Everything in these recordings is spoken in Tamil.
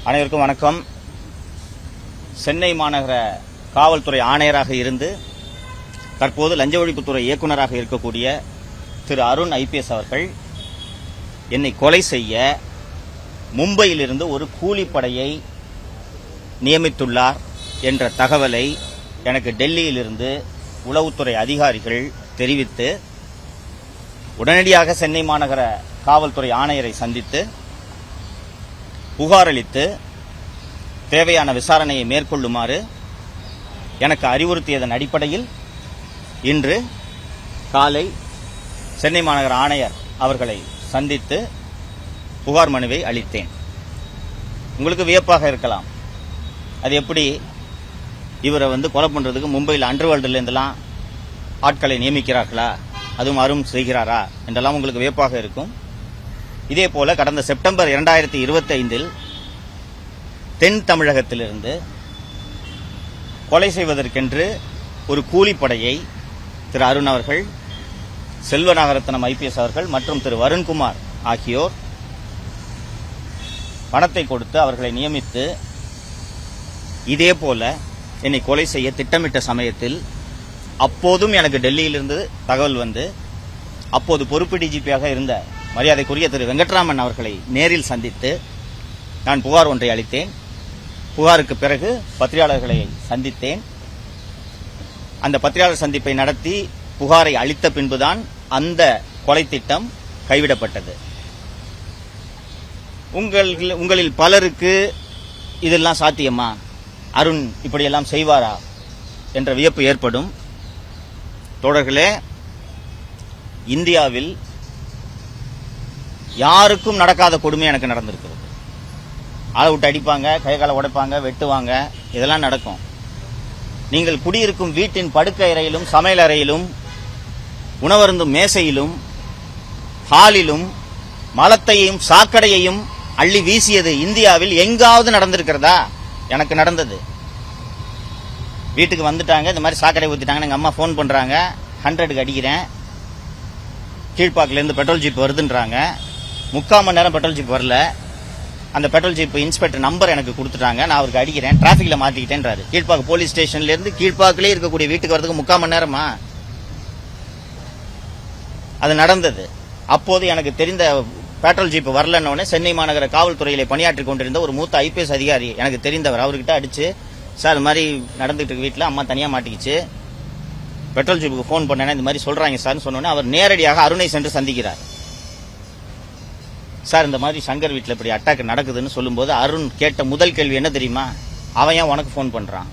அனைவருக்கும் வணக்கம். சென்னை மாநகர காவல்துறை ஆணையராக இருந்து தற்போது லஞ்ச ஒழிப்புத்துறை இயக்குநராக இருக்கக்கூடிய திரு அருண் IPS அவர்கள் என்னை கொலை செய்ய மும்பையிலிருந்து ஒரு கூலிப்படையை நியமித்துள்ளார் என்ற தகவலை எனக்கு டெல்லியிலிருந்து உளவுத்துறை அதிகாரிகள் தெரிவித்து உடனடியாக சென்னை மாநகர காவல்துறை ஆணையரை சந்தித்து புகார் அளித்து தேவையான விசாரணையை மேற்கொள்ளுமாறு எனக்கு அறிவுறுத்தியதன் அடிப்படையில் இன்று காலை சென்னை மாநகர ஆணையர் அவர்களை சந்தித்து புகார் மனுவை அளித்தேன். உங்களுக்கு வியப்பாக இருக்கலாம், அது எப்படி இவரை கொலை பண்றதுக்கு மும்பையில் அண்டர்வேர்ல்டுல இருந்தெல்லாம் ஆட்களை நியமிக்கிறார்களா, அதுவும் அருண் செய்கிறாரா என்றெல்லாம் உங்களுக்கு வியப்பாக இருக்கும். இதே போல கடந்த செப்டம்பர் 2025 தென் தமிழகத்திலிருந்து கொலை செய்வதற்கென்று ஒரு கூலிப்படையை திரு அருண் அவர்கள், செல்வநாகரத்னம் IPS அவர்கள் மற்றும் திரு வருண்குமார் ஆகியோர் பணத்தை கொடுத்து அவர்களை நியமித்து இதே போல என்னை கொலை செய்ய திட்டமிட்ட சமயத்தில் அப்போதும் எனக்கு டெல்லியிலிருந்து தகவல் வந்து அப்போது பொறுப்பு DGPயாக இருந்த மரியாதைக்குரிய திரு வெங்கட்ராமன் அவர்களை நேரில் சந்தித்து நான் புகார் ஒன்றை அளித்தேன். புகாருக்கு பிறகு பத்திரிகையாளர்களை சந்தித்தேன். அந்த பத்திரிகையாளர் சந்திப்பை நடத்தி புகாரை அளித்த பின்புதான் அந்த கொலை திட்டம் கைவிடப்பட்டது. உங்களில் பலருக்கு இதெல்லாம் சாத்தியமா, அருண் இப்படியெல்லாம் செய்வாரா என்ற வியப்பு ஏற்படும். தோழர்களே, இந்தியாவில் யாருக்கும் நடக்காத கொடுமை எனக்கு நடந்திருக்கிறது. ஆளை விட்டு அடிப்பாங்க, கை காலை உடைப்பாங்க, வெட்டுவாங்க, இதெல்லாம் நடக்கும். நீங்கள் குடியிருக்கும் வீட்டின் படுக்கை அறையிலும் சமையல் அறையிலும் உணவருந்தும் மேசையிலும் ஹாலிலும் மலத்தையும் சாக்கடையையும் அள்ளி வீசியது இந்தியாவில் எங்காவது நடந்திருக்கிறதா? எனக்கு நடந்தது. வீட்டுக்கு வந்துட்டாங்க, இந்த மாதிரி சாக்கடை ஊத்திட்டாங்க, எங்க அம்மா போன் பண்றாங்க, 100க்கு அடிக்கிறேன், கீழ்பாக்கில இருந்து பெட்ரோல் ஜீப் வருதுன்றாங்க. 3/4 மணி நேரம் பெட்ரோல் ஜீப் வரல. அந்த பெட்ரோல் ஜீப் இன்ஸ்பெக்டர் நம்பர் எனக்கு கொடுத்துட்டாங்க, நான் அவருக்கு அடிக்கிறேன், டிராபிக்ல மாட்டிக்கிட்டேன்றாரு. கீழ்பாக்கு போலீஸ் ஸ்டேஷன்ல இருந்து கீழ்பாக்கிலே இருக்கக்கூடிய வீட்டுக்கு வரதுக்கு 3/4 மணி நேரமா? அது நடந்தது. அப்போது எனக்கு தெரிந்த பெட்ரோல் ஜீப் வரலன்னு சென்னை மாநகர காவல்துறையில பணியாற்றி கொண்டிருந்த ஒரு மூத்த IPS அதிகாரி எனக்கு தெரிந்தவர், அவர்கிட்ட அடிச்சு, சார் இது மாதிரி நடந்துட்டு இருக்கு, வீட்டில் அம்மா தனியா மாட்டிக்கிச்சு, பெட்ரோல் ஜீப்புக்கு போன் பண்ணேன்னா இந்த மாதிரி சொல்றாங்க சார் சொன்னோன்னே அவர் நேரடியாக அருணை சென்று சந்திக்கிறார். சார் இந்த மாதிரி சங்கர் வீட்டில் இப்படி அட்டாக் நடக்குதுன்னு சொல்லும்போது அருண் கேட்ட முதல் கேள்வி என்ன தெரியுமா? அவன் ஏன் உனக்கு போன் பண்றான்?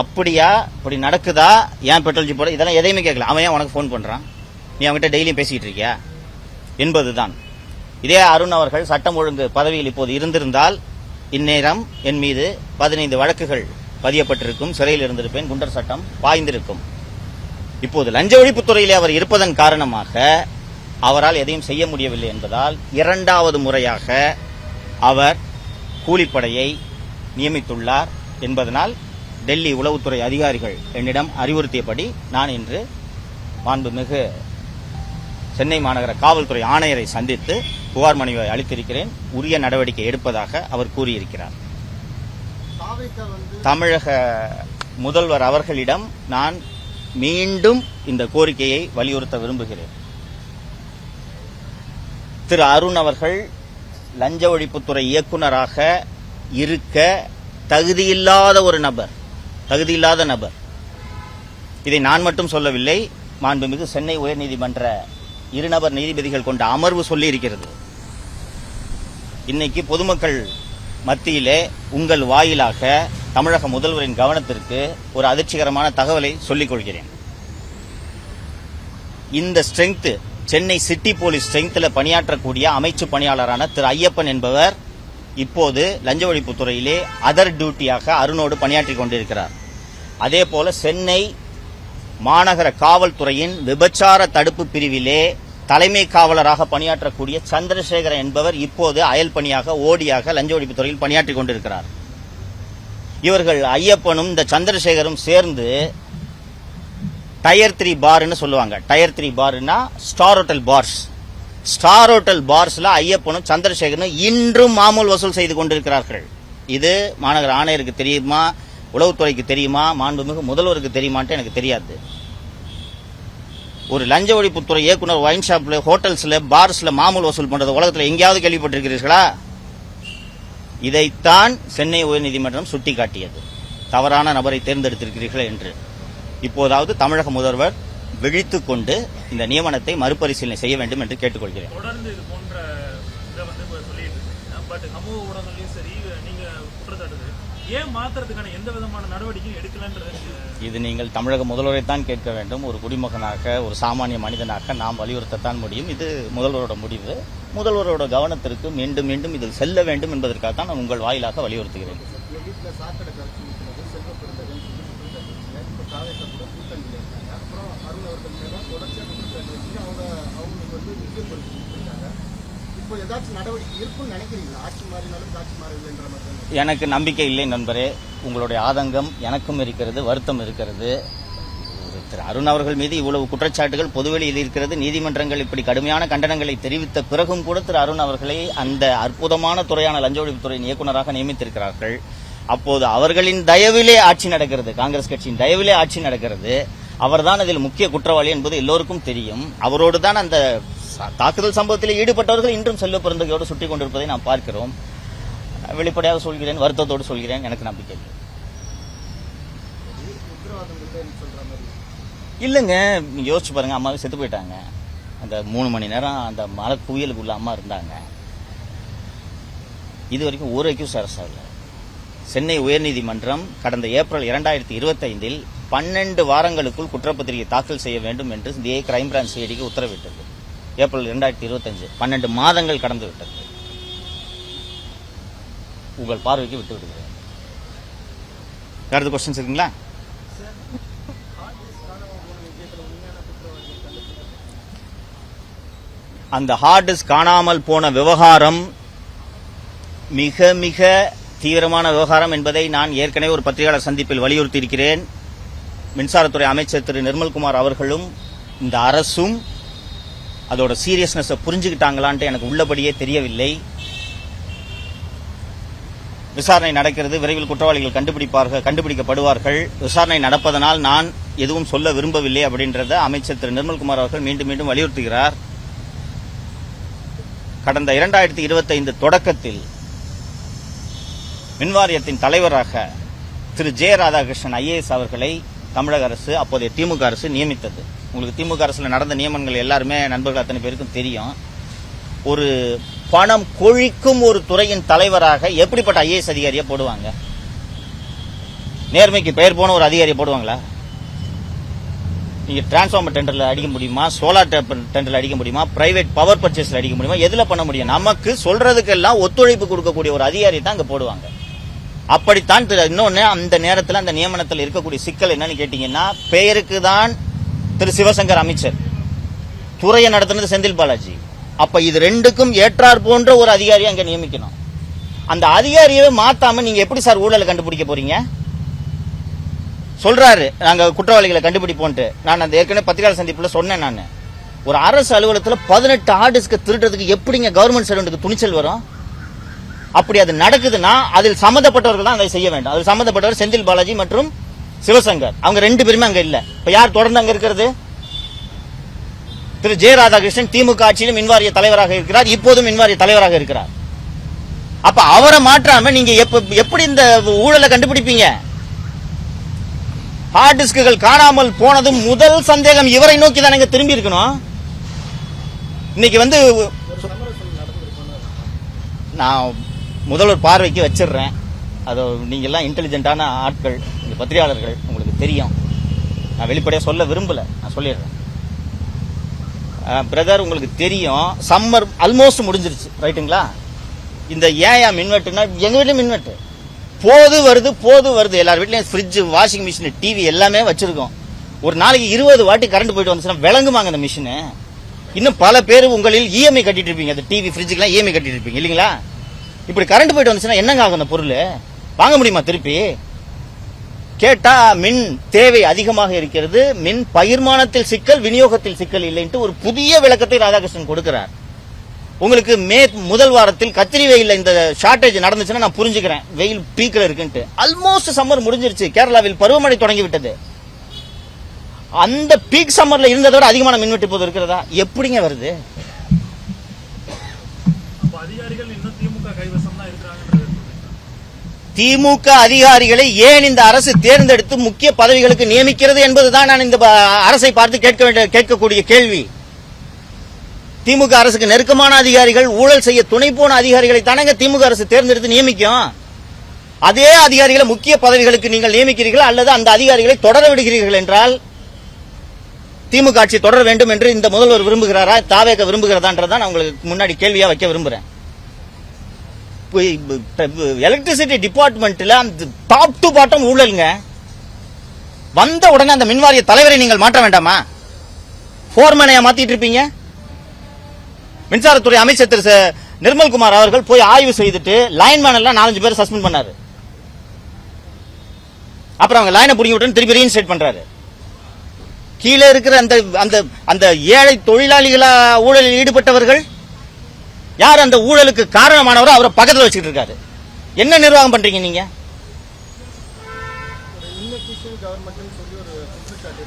அப்படியா, இப்படி நடக்குதா, ஏன் பெட்ரோல் ஜீப்போட, இதெல்லாம் எதையுமே கேட்கல. அவன் ஏன் உனக்கு போன் பண்றான்? நீ அவன்கிட்ட டெய்லியும் பேசிக்கிட்டு இருக்கியா என்பதுதான். இதே அருண் அவர்கள் சட்டம் ஒழுங்கு பதவியில் இப்போது இருந்திருந்தால் இந்நேரம் என் மீது 15 வழக்குகள் பதியப்பட்டிருக்கும், சிறையில் இருந்திருப்பேன், குண்டர் சட்டம் பாய்ந்திருக்கும். இப்போது லஞ்ச ஒழிப்புத்துறையிலே அவர் இருப்பதன் காரணமாக அவரால் எதையும் செய்ய முடியவில்லை என்பதால் 2வது முறையாக அவர் கூலிப்படையை நியமித்துள்ளார் என்பதனால் டெல்லி உளவுத்துறை அதிகாரிகள் என்னிடம் அறிவுறுத்தியபடி நான் இன்று மாண்புமிகு சென்னை மாநகர காவல்துறை ஆணையரை சந்தித்து புகார் மனுவை அளித்திருக்கிறேன். உரிய நடவடிக்கை எடுப்பதாக அவர் கூறியிருக்கிறார். தமிழக முதல்வர் அவர்களிடம் நான் மீண்டும் இந்த கோரிக்கையை வலியுறுத்த விரும்புகிறேன். திரு அருண் அவர்கள் லஞ்ச ஒழிப்புத்துறை இயக்குநராக இருக்க தகுதியில்லாத ஒரு நபர், தகுதியில்லாத நபர். இதை நான் மட்டும் சொல்லவில்லை, மாண்புமிகு சென்னை உயர்நீதிமன்ற 2 நபர் நீதிபதிகள் கொண்ட அமர்வு சொல்லி இருக்கிறது. இன்னைக்கு பொதுமக்கள் மத்தியிலே உங்கள் வாயிலாக தமிழக முதல்வரின் கவனத்திற்கு ஒரு அதிர்ச்சிகரமான தகவலை சொல்லிக் கொள்கிறேன். இந்த ஸ்ட்ரெங்த், சென்னை சிட்டி போலீஸ் ஸ்ட்ரெங்த்ல பணியாற்றக்கூடிய அமைச்சு பணியாளரான திரு ஐயப்பன் என்பவர் இப்போது லஞ்ச ஒழிப்புத்துறையிலே அதர் டியூட்டியாக அருணோடு பணியாற்றி கொண்டிருக்கிறார். அதே போல சென்னை மாநகர காவல்துறையின் விபச்சார தடுப்பு பிரிவிலே தலைமை காவலராக பணியாற்றக்கூடிய சந்திரசேகரன் என்பவர் இப்போது அயல் பணியாக ஓடியாக லஞ்ச ஒழிப்புத்துறையில் பணியாற்றி கொண்டிருக்கிறார். இவர்கள் ஐயப்பனும் இந்த சந்திரசேகரும் சேர்ந்து டயர் 3 பார்னு சொல்லுவாங்க. டயர் 3 பார்னா star hotel bars, star hotel பார்ஸ்ல ஐயப்பனும் சந்திரசேகரனும் இன்றும் மாமூல் வசூல் செய்து கொண்டிருக்கிறார்கள். இது மாநகர ஆணையருக்கு தெரியுமா, உளவுத்துறைக்கு தெரியுமா, மாண்புமிகு முதல்வருக்கு தெரியுமான்ட்டு எனக்கு தெரியாது. ஒரு லஞ்ச ஒழிப்புத்துறை இயக்குனர் ஒயின் ஷாப்ல, ஹோட்டல்ஸ்ல, பார்ஸ்ல மாமூல் வசூல் பண்றது உலகத்தில் எங்கேயாவது கேள்விப்பட்டிருக்கிறீர்களா? இதைத்தான் சென்னை உயர்நீதிமன்றம் சுட்டிக்காட்டியது. தவறான நபரை தேர்ந்தெடுத்திருக்கிறீர்கள் என்று. இப்போதாவது தமிழக முதல்வர் விழித்துக் கொண்டு இந்த நியமனத்தை மறுபரிசீலனை செய்ய வேண்டும் என்று கேட்டுக்கொள்கிறேன். தொடர்ந்து இது போன்ற இதை சொல்லிட்டு இருக்கீங்க. பட் சமூக ஊடகங்களையும் சரி நீங்க குற்றச்சாட்டு ஏன் மாத்திரத்துக்கான எந்த விதமான நடவடிக்கையும் எடுக்கலன்றது இது நீங்கள் தமிழக முதல்வரை தான் கேட்க வேண்டும். ஒரு குடிமகனாக, ஒரு சாமானிய மனிதனாக நாம் வலியுறுத்தத்தான் முடியும். இது முதல்வரோட முடிவு. முதல்வரோட கவனத்திற்கு மீண்டும் மீண்டும் இது செல்ல வேண்டும் என்பதற்காக தான் நான் உங்கள் வாயிலாக வலியுறுத்துகிறேன். எனக்கு நம்பிக்கை இல்லை நண்பரே. உங்களுடைய ஆதங்கம் எனக்கும் இருக்கிறது, வருத்தம் இருக்கிறது. திரு அருண் அவர்கள் மீது இவ்வளவு குற்றச்சாட்டுகள் பொதுவெளியில் இருக்கிறது. நீதிமன்றங்கள் இப்படி கடுமையான கண்டனங்களை தெரிவித்த பிறகும் கூட திரு அருண் அவர்களை அந்த அற்புதமான துறையான லஞ்ச ஒழிப்புத்துறை இயக்குநராக நியமித்திருக்கிறார்கள். அப்போது அவர்களின் தயவிலே ஆட்சி நடக்கிறது, காங்கிரஸ் கட்சியின் தயவிலே ஆட்சி நடக்கிறது. அவர்தான் அதில் முக்கிய குற்றவாளி என்பது எல்லோருக்கும் தெரியும். அவரோடு தான் அந்த தாக்குதல் சம்பவத்தில் ஈடுபட்டவர்கள் இன்றும் செல்வ பெருந்தகையோடு சுட்டிக் கொண்டிருப்பதை நாம் பார்க்கிறோம். வெளிப்படையாக சொல்கிறேன், வருத்தத்தோடு சொல்கிறேன், எனக்கு நம்பிக்கை இல்லை. இல்லைங்க, நீங்க யோசிச்சு பாருங்க. அம்மாவே செத்து போயிட்டாங்க. அந்த 3 மணி நேரம் அந்த மலை குவியலுக்குள்ள அம்மா இருந்தாங்க. இது வரைக்கும் ஒரு அக்யூஸ் அரெஸ்ட் ஆகல. சென்னை உயர்நீதிமன்றம் கடந்த ஏப்ரல் 2025 12 வாரங்களுக்குள் குற்றப்பத்திரிகை தாக்கல் செய்ய வேண்டும் என்று சிபிஐ கிரைம் பிரான்ச் சிஐடிக்கு உத்தரவிட்டது. ஏப்ரல் 2025 12 மாதங்கள் கடந்து விட்டது. உங்கள் பார்வைக்கு விட்டு விடுகிறேன். வேறு கொஸ்டின்ஸ் இருக்குங்களா? அந்த ஹார்ட் டிஸ்க் காணாமல் போன விவகாரம் மிக மிக தீவிரமான விவகாரம் என்பதை நான் ஏற்கனவே ஒரு பத்திரிகையாளர் சந்திப்பில் வலியுறுத்தி இருக்கிறேன். மின்சாரத்துறை அமைச்சர் திரு நிர்மல்குமார் அவர்களும் இந்த அரசும் அதோட சீரியஸ்னஸ் புரிஞ்சுக்கிட்டாங்களான்ட்டு எனக்கு உள்ளபடியே தெரியவில்லை. விசாரணை நடக்கிறது. விரைவில் குற்றவாளிகள் கண்டுபிடிக்கப்படுவார்கள். விசாரணை நடப்பதனால் நான் எதுவும் சொல்ல விரும்பவில்லை அப்படின்றத அமைச்சர் திரு நிர்மல்குமார் அவர்கள் மீண்டும் மீண்டும் வலியுறுத்துகிறார். கடந்த 2025 தொடக்கத்தில் மின்வாரியத்தின் தலைவராக திரு ஜே ராதாகிருஷ்ணன் ஐஏஎஸ் அவர்களை தமிழக அரசு, அப்போதைய திமுக அரசு நியமித்தது. உங்களுக்கு திமுக அரசுல நடந்த நியமனங்கள் எல்லாருமே நண்பர்கள் அத்தனை பேருக்கும் தெரியும். ஒரு பணம் கொழிக்கும் ஒரு துறையின் தலைவராக எப்படிப்பட்ட ஐஏஎஸ் அதிகாரியை போடுவாங்க? நேர்மைக்கு பெயர் போன ஒரு அதிகாரியை போடுவாங்களா? நீங்க டிரான்ஸ்பார்மர் டெண்டர்ல அடிக்க முடியுமா? சோலார் டெண்டர்ல அடிக்க முடியுமா? பிரைவேட் பவர் பர்ச்சேஸ்ல அடிக்க முடியுமா? எதுல பண்ண முடியும்? நமக்கு சொல்றதுக்கெல்லாம் ஒத்துழைப்பு கொடுக்கக்கூடிய ஒரு அதிகாரி தான் அங்க போடுவாங்க. அப்படித்தான் இன்னொன்னு, அந்த நேரத்தில் அந்த நியமனத்தில் இருக்கக்கூடிய சிக்கல் என்னன்னு கேட்டீங்கன்னா, பெயருக்கு தான் திரு சிவசங்கர் அமைச்சர், துறையை நடத்துனது செந்தில் பாலாஜி. அப்ப இது ரெண்டுக்கும் ஏற்றார் போன்ற ஒரு அதிகாரியை அங்க நியமிக்கணும். அந்த அதிகாரியவே மாத்தாம நீங்க எப்படி சார் ஊழலை கண்டுபிடிக்க போறீங்க? சொல்றாரு நாங்க குற்றவாளிகளை கண்டுபிடிப்போன்ட்டு. நான் அந்த ஏற்கனவே பத்திரிகையாளர் சந்திப்புல சொன்னேன். நான் ஒரு அரசு அலுவலகத்தில் 18 ஆர்டிஸ்க்கு திருடுறதுக்கு எப்படிங்க கவர்மெண்ட் சர்வெண்ட்டுக்கு துணிச்சல் வரும்? அப்படி அது நடக்குதுன்னா அதில் சம்பந்தப்பட்டவர்கள் தான் அதை செய்ய வேண்டும். அதில் சம்பந்தப்பட்டவர் செந்தில் பாலாஜி மற்றும் சிவசங்கர். அவங்க 2 பேருமே அங்க இல்ல. இப்ப யார் தொடர்ந்து அங்க இருக்கிறது? திரு ஜே ராதாகிருஷ்ணன் திமுக ஆட்சியிலும் மின்வாரிய தலைவராக இருக்கிறார், இப்போதும் மின்வாரிய தலைவராக இருக்கிறார். அப்ப அவரை மாற்றாம நீங்க எப்படி இந்த ஊழலை கண்டுபிடிப்பீங்க? ஹார்ட் டிஸ்குகள் காணாமல் போனதும் முதல் சந்தேகம் இவரை நோக்கி தான் திரும்பி இருக்கணும். இன்னைக்கு நான் முதல்வர் பார்வைக்கு வச்சிடுறேன். அது நீங்க எல்லாம் இன்டெலிஜென்டான ஆட்கள், இந்த பத்திரிகையாளர்கள், உங்களுக்கு தெரியும். நான் வெளிப்படையா சொல்ல விரும்பல, நான் சொல்லிடுறேன். பிரதர், உங்களுக்கு தெரியும், சம்மர் ஆல்மோஸ்ட் முடிஞ்சிருச்சு, ரைட்டுங்களா? இந்த ஏன் மின்வெட்டுனா, எங்க வீட்லயும் மின்வெட்டு போது வருது. எல்லார் வீட்லயும் ஃப்ரிட்ஜ், வாஷிங் மிஷின், டிவி எல்லாமே வச்சிருக்கோம். ஒரு நாளைக்கு 20 வாட்டி கரண்ட் போயிட்டு வந்துச்சுன்னா விளங்குமாங்க அந்த மிஷின்? இன்னும் பல பேர் உங்களில் இஎம்ஐ கட்டிட்டு இருப்பீங்க. அந்த டிவி, ஃப்ரிட்ஜுக்கெல்லாம் இஎம்ஐ கட்டிட்டு இருப்பீங்க இல்லீங்களா? இப்படி கரண்ட் போயிட்டு வந்துச்சுன்னா என்னங்க ஆகும்? அந்த பொருள் வாங்க முடியுமா திருப்பி? கேட்டா மின் தேவை அதிகமாக இருக்கிறது, மின் பகிர்மானத்தில் சிக்கல், விநியோகத்தில் சிக்கல் இல்லைன்ட்டு ஒரு புதிய விளக்கத்தை ராதாகிருஷ்ணன் கொடுக்கிறார். உங்களுக்கு மே முதல் வாரத்தில் கத்திரி வெயில்ல இந்த ஷார்டேஜ் நடந்துச்சுன்னா நான் புரிஞ்சுக்கிறேன், வெயில் பீக்ல இருக்குன்ட்டு. ஆல்மோஸ்ட் சம்மர் முடிஞ்சிருச்சு, கேரளாவில் பருவமழை தொடங்கி விட்டது. அந்த பீக் சம்மர்ல இருந்ததை விட அதிகமான மின்வெட்டு இப்போது இருக்கிறதா? எப்படிங்க வருது? அதிகாரிகள் இன்னும் திமுக கைவசம் தான் இருக்கிறாங்க. திமுக அதிகாரிகளை ஏன் இந்த அரசு தேர்ந்தெடுத்து முக்கிய பதவிகளுக்கு நியமிக்கிறது என்பதுதான் நான் இந்த அரசை பார்த்து கேட்கக்கூடிய கேள்வி. திமுக அரசுக்கு நெருக்கமான அதிகாரிகள், ஊழல் செய்ய துணை போன அதிகாரிகளை தானங்க திமுக அரசு தேர்ந்தெடுத்து நியமிக்கும். அதே அதிகாரிகளை முக்கிய பதவிகளுக்கு நீங்கள் நியமிக்கிறீர்கள் அல்லது அந்த அதிகாரிகளை தொடர விடுகிறீர்கள் என்றால் திமுக ஆட்சி தொடர வேண்டும் என்று இந்த முதல்வர் விரும்புகிறாரா, தாவேக விரும்புகிறதான்றதான் நான் உங்களுக்கு முன்னாடி கேள்வியா வைக்க விரும்புறேன். எலக்ட்ரிசிட்டி டிபார்ட்மெண்ட்ல அந்த டாப் டு பாட்டம் ஊழலுங்க. வந்த உடனே அந்த மின்வாரிய தலைவரை நீங்கள் மாற்ற வேண்டாமா? போர்மேனையா மாத்திட்டு இருப்பீங்க? மின்சாரத்துறை அமைச்சர் திரு நிர்மல்குமார் அவர்கள் போய் ஆய்வு செய்துட்டு லைன்மேன் எல்லாம் 4-5 பேர் சஸ்பெண்ட் பண்ணாரு. அப்புறம் அவங்க லைனை புடிங்கி விட்டு திருப்பி ரீஇன்ஸ்டேட் பண்றாரு. கீழே இருக்கிற அந்த ஏழை தொழிலாளிகளா ஊழலில் ஈடுபட்டவர்கள் யார்? அந்த ஊழலுக்கு காரணமானவரோ அவரை பக்கத்தில் வச்சுக்கிட்டு இருக்காரு. என்ன நிர்வாகம் பண்றீங்க நீங்க?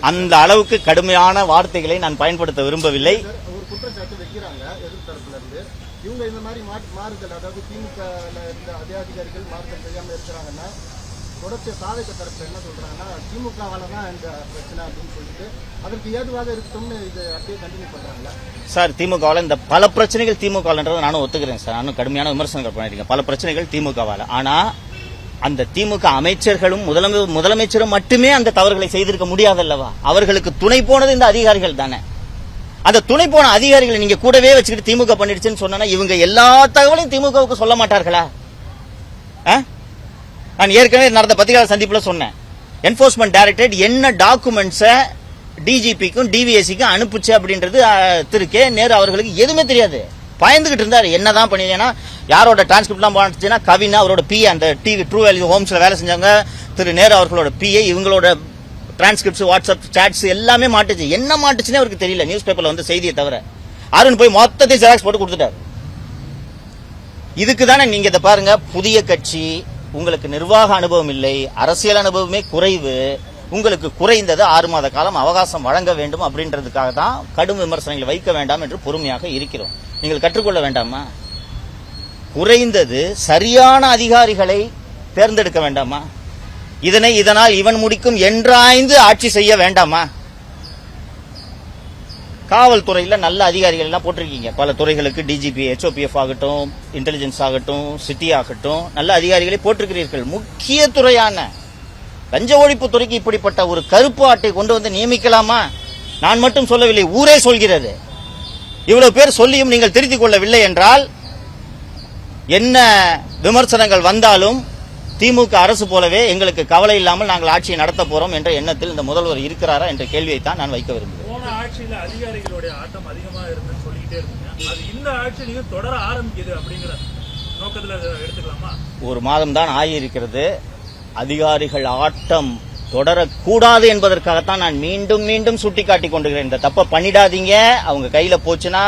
அந்த அளவுக்கு கடுமையான வார்த்தைகளை நான் பயன்படுத்த விரும்பவில்லை. ஒரு குற்றச்சாட்டு வைக்கிறாங்க எதிர்த்தரப்புல இருந்து. இவங்க இந்த மாதிரி மாறுதல், அதாவது திமுக இருந்த அதே அதிகாரிகள் மாறுதல் செய்யாம இருக்கிறாங்கன்னா தொடர்ச்சி தாவேக தரப்புல என்ன சொல்றாங்கன்னா திமுகவால தான் இந்த பிரச்சனை அப்படின்னு சொல்லிட்டு அதற்கு ஏதுவாக இருக்கும்னு இது அப்படியே கண்டினியூ பண்றாங்களா? சார், திமுகவால இந்த பல பிரச்சனைகள் திமுகன்றதை நானும் ஒத்துக்கிறேன் சார். நானும் கடுமையான விமர்சனங்கள் பண்ணிருக்கேன். பல பிரச்சனைகள் திமுகவால. ஆனா அந்த திமுக அமைச்சர்களும் முதலமைச்சரும் மட்டுமே அந்த தவறுகளை செய்திருக்க முடியாதல்லவா? அவர்களுக்கு துணை போனது இந்த அதிகாரிகள் தானே. அந்த துணை போன அதிகாரிகளை நீங்க கூடவே வச்சுக்கிட்டு திமுக பண்ணிடுச்சுன்னு சொன்னா இவங்க எல்லா தகவலையும் திமுகவுக்கு சொல்ல மாட்டார்களா? நான் ஏற்கனவே நடந்த பத்திரிகையாளர் சந்திப்புல சொன்னேன், என்போர்ஸ்மெண்ட் டைரக்டரேட் என்ன டாக்குமெண்ட்ஸை டிஜிபிக்கும் டிவிஎஸ்சிக்கும் அனுப்புச்சு அப்படின்றது திரு கே நேரு அவர்களுக்கு எதுவுமே தெரியாது. பயந்துகிட்டு இருந்தாரு. என்னதான் பண்ணினா யாரோட டிரான்ஸ்கிரிப்ட்லாம் போச்சுன்னா கவினா அவரோட பிஏ, அந்த டிவி ட்ரூ வேல்யூ ஹோம்ஸ்ல வேலை செஞ்சாங்க திரு நேரு அவர்களோட பிஏ, இவங்களோட டிரான்ஸ்கிரிப்ட்ஸ், வாட்ஸ்அப் சாட்ஸ் எல்லாமே மாட்டுச்சு. என்ன மாட்டுச்சுன்னு அவருக்கு தெரியல, நியூஸ் பேப்பர்ல வந்து செய்தியை தவிர. அருண் போய் மொத்தத்தை ஜெராக்ஸ் போட்டு கொடுத்துட்டாரு. இதுக்கு தானே நீங்க இதை பாருங்க, புதிய கட்சி, உங்களுக்கு நிர்வாக அனுபவம் இல்லை, அரசியல் அனுபவமே குறைவு, உங்களுக்கு குறைந்தது 6 மாத காலம் அவகாசம் வழங்க வேண்டும் அப்படின்றதுக்காக தான் கடும் விமர்சனங்களை வைக்க வேண்டாம் என்று பொறுமையாக இருக்கிறோம். நீங்கள் கற்றுக்கொள்ள வேண்டாமா? குறைந்தது சரியான அதிகாரிகளை தேர்ந்தெடுக்க வேண்டாமா? இதனால் இவன் முடிக்கும் என்றாய்ந்து ஆட்சி செய்ய வேண்டாமா? காவல்துறையில நல்ல அதிகாரிகள் எல்லாம் போட்டிருக்கீங்க. பல துறைகளுக்கு டிஜிபி, HOPF ஆகட்டும், இன்டெலிஜென்ஸ் ஆகட்டும், சிட்டி ஆகட்டும், நல்ல அதிகாரிகளை போட்டிருக்கிறீர்கள். முக்கிய துறையான லஞ்ச ஒழிப்பு துறைக்கு இப்படிப்பட்ட ஒரு கருப்பு ஆட்டை கொண்டு வந்து நியமிக்கலாமா? நான் மட்டும் சொல்லவில்லை, ஊரே சொல்கிறது. இவ்வளவு பேர் சொல்லியும் நீங்கள் திருத்திக் கொள்ளவில்லை என்றால் என்ன விமர்சனங்கள் வந்தாலும் திமுக அரசு போலவே எங்களுக்கு கவலை இல்லாமல் நாங்கள் ஆட்சியை நடத்த போறோம் என்ற எண்ணத்தில் இந்த முதல்வர் இருக்கிறாரா என்ற கேள்வியை தான் நான் வைக்க விரும்புகிறேன். போன ஆட்சியில அதிகாரிகளுடைய ஆட்டம் அதிகமா இருந்துன்னு சொல்லிக்கிட்டே இருந்தீங்க. அது இந்த ஆட்சியிலையும் தொடர ஆரம்பிக்குது அப்படிங்கிற நோக்கத்துல எடுத்துக்கலாமா? ஒரு மாதம் தான் ஆகியிருக்கிறது. அதிகாரிகள் ஆட்டம் தொடரக்கூடாது என்பதற்காகத்தான் நான் மீண்டும் மீண்டும் சுட்டிக்காட்டி கொண்டிருக்கிறேன். இந்த தப்பை பண்ணிடாதீங்க. அவங்க கையில போச்சுன்னா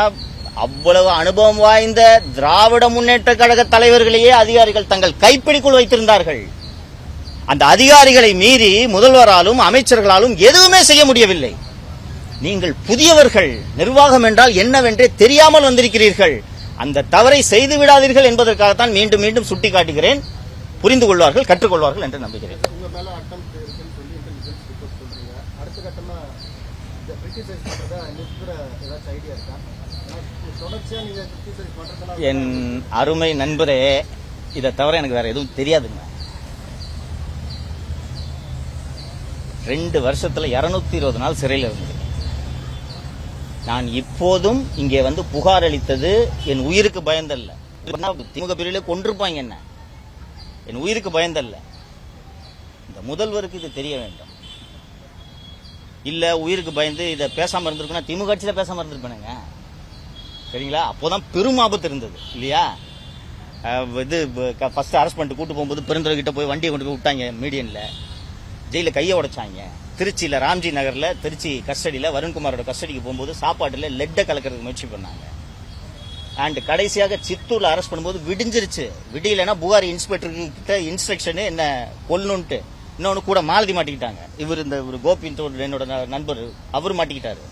அவ்வளவு அனுபவம் வாய்ந்த திராவிட முன்னேற்ற கழக தலைவர்களையே அதிகாரிகள் தங்கள் கைப்பிடிக்குள் வைத்திருந்தார்கள். அந்த அதிகாரிகளை மீறி முதல்வராலும் அமைச்சர்களாலும் எதுவுமே செய்ய முடியவில்லை. நீங்கள் புதியவர்கள், நிர்வாகம் என்றால் என்னவென்றே தெரியாமல் வந்திருக்கிறீர்கள். அந்த தவறை செய்து விடாதீர்கள் என்பதற்காகத்தான் மீண்டும் மீண்டும் சுட்டிக்காட்டுகிறேன். புரிந்து கொள்வார்கள், கற்றுக்கொள்வார்கள் என்று நம்புகிறேன். உங்க மேல அட்டம் இருக்குன்னு சொல்லி இன்டெலிஜென்ஸ் ரிப்போர்ட் சொல்றீங்க. அடுத்த கட்டமா இந்த கிரிட்டிசைஸ் பண்றதா நிறுத்துற ஏதாச்சும் ஐடியா இருக்கா? தொடர்ச்சியா நீங்க கிரிட்டிசைஸ் பண்றதுனால என் அருமை நண்பரே, இதை தவிர எனக்கு வேற எதுவும் தெரியாதுங்க. 2 வருஷத்துல 220 நாள் சிறையில் இருந்தது. நான் இப்போதும் இங்கே வந்து புகார் அளித்தது என் உயிருக்கு பயந்தல்ல. திமுக பிரிவிலே கொண்டிருப்பாங்க என்ன, என் உயிருக்கு பயந்தல்ல. இந்த முதல்வருக்கு இது தெரிய வேண்டும். இல்ல உயிருக்கு பயந்து இதை பேசாம இருந்திருக்குன்னா திமுக கட்சியில பேசாம இருந்திருப்பானுங்க. சரிங்களா? அப்போதான் பெரும் ஆபத்து இருந்தது இல்லையா? இது ஃபர்ஸ்ட் அரெஸ்ட் பண்ணிட்டு கூட்டு போகும்போது பெருந்தர்கிட்ட போய் வண்டியை கொண்டு போய் விட்டாங்க மீடியன்ல. ஜெயில கையை உடைச்சாங்க. திருச்சியில ராம்ஜி நகர்ல திருச்சி கஸ்டடியில வருண்குமாரோட கஸ்டடிக்கு போகும்போது சாப்பாட்டுல லெட்டை கலக்கிறதுக்கு முயற்சி பண்ணாங்க. அண்ட் கடைசியாக சித்தூர்ல அரெஸ்ட் பண்ணும்போது விடிஞ்சிருச்சு. விடியலைன்னா புகாரி இன்ஸ்பெக்டர் கிட்ட இன்ஸ்ட்ரக்ஷன் என்ன கொல்லணும்ட்டு. இன்னொன்னு கூட மாலதி மாட்டிக்கிட்டாங்க. இந்த ஒரு கோபி என்னோட நண்பர் அவர் மாட்டிக்கிட்டாரு.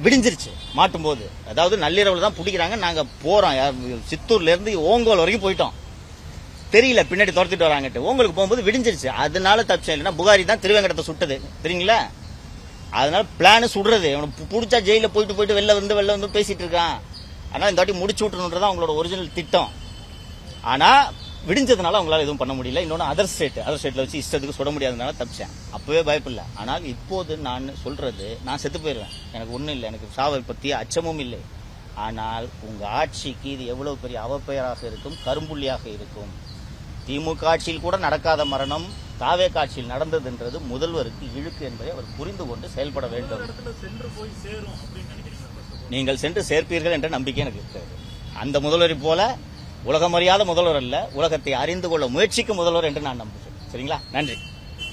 விடிஞ்சிருச்சு மாட்டும் போது. அதாவது நள்ளிரவுல தான் பிடிக்கிறாங்க. நாங்க போறோம் சித்தூர்ல இருந்து ஓங்கோல் வரைக்கும் போயிட்டோம். தெரியல பின்னாடி துரத்திட்டு வராங்கட்டு. ஓங்களுக்கு போகும்போது விடிஞ்சிருச்சு. அதனால தப்பிச்சேன். இல்லைன்னா புகாரி தான் திருவேங்கடத்தை சுட்டது தெரியுங்களா. அதனால பிளான் சுடுறது. அவனுக்கு பிடிச்சா ஜெயில போயிட்டு வெளில வந்து பேசிட்டு இருக்கான். அதனால இந்த வாட்டி முடிச்சு விட்டுறதுதான் அவங்களோட ஒரிஜினல் திட்டம். ஆனா விடிஞ்சதுனால அவங்களால எதுவும் பண்ண முடியல. இன்னொன்னு அதர் ஸ்டேட்ல வச்சு இஷ்டத்துக்கு சுட முடியாததுனால தப்பிச்சேன். அப்பவே பயப்பில்லை. ஆனால் இப்போது நான் சொல்றது, நான் செத்து போயிடுவேன். எனக்கு ஒண்ணும் இல்லை. எனக்கு சாவை பத்திய அச்சமும் இல்லை. ஆனால் உங்க ஆட்சிக்கு இது எவ்வளவு பெரிய அவப்பெயராக இருக்கும், கரும்புள்ளியாக இருக்கும். திமுக ஆட்சியில் கூட நடக்காத மரணம் தாவேக ஆட்சியில் நடந்ததுன்றது முதல்வருக்கு இழுக்கு என்பதை அவர் புரிந்து கொண்டு செயல்பட வேண்டும். நீங்கள் சென்று சேர்ப்பீர்கள் என்ற நம்பிக்கை எனக்கு இருக்கிறது. அந்த முதல்வரை போல உலகம் அறியாத முதல்வர் அல்ல, உலகத்தை அறிந்து கொள்ள முயற்சிக்கும் முதல்வர் என்று நான் நம்புகிறேன். சரிங்களா? நன்றி.